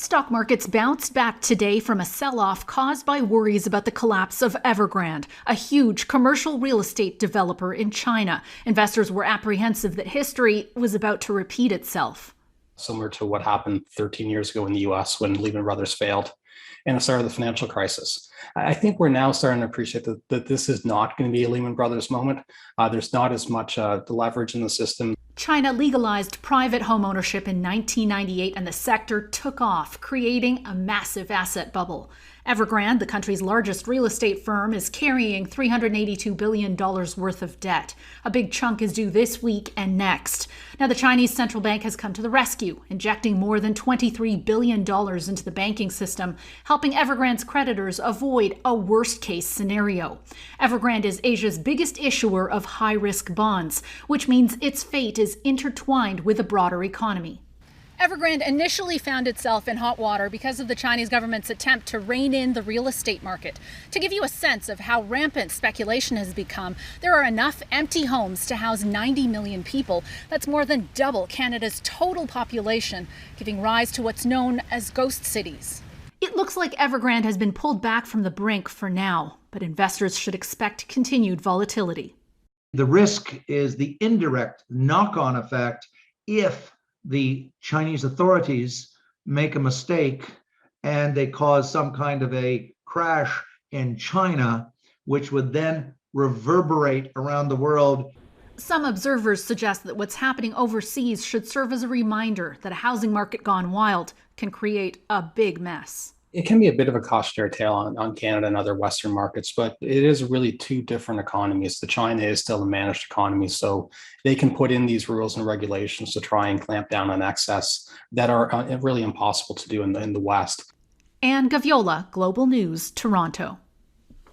Stock markets bounced back today from a sell-off caused by worries about the collapse of Evergrande, a huge commercial real estate developer in China. Investors were apprehensive that history was about to repeat itself. Similar to what happened 13 years ago in the US when Lehman Brothers failed and the start of the financial crisis. I think we're now starting to appreciate that this is not going to be a Lehman Brothers moment. There's not as much leverage in the system. China legalized private home ownership in 1998 and the sector took off, creating a massive asset bubble. Evergrande, the country's largest real estate firm, is carrying $382 billion worth of debt. A big chunk is due this week and next. Now, the Chinese central bank has come to the rescue, injecting more than $23 billion into the banking system, helping Evergrande's creditors avoid a worst-case scenario. Evergrande is Asia's biggest issuer of high-risk bonds, which means its fate is intertwined with the broader economy. Evergrande initially found itself in hot water because of the Chinese government's attempt to rein in the real estate market. To give you a sense of how rampant speculation has become, there are enough empty homes to house 90 million people. That's more than double Canada's total population, giving rise to what's known as ghost cities. It looks like Evergrande has been pulled back from the brink for now, but investors should expect continued volatility. The risk is the indirect knock-on effect if the Chinese authorities make a mistake and they cause some kind of a crash in China, which would then reverberate around the world. Some observers suggest that what's happening overseas should serve as a reminder that a housing market gone wild can create a big mess. It can be a bit of a cautionary tale on Canada and other Western markets, but it is really two different economies. The China is still a managed economy, so they can put in these rules and regulations to try and clamp down on excess that are really impossible to do in the West. And Gaviola, Global News, Toronto.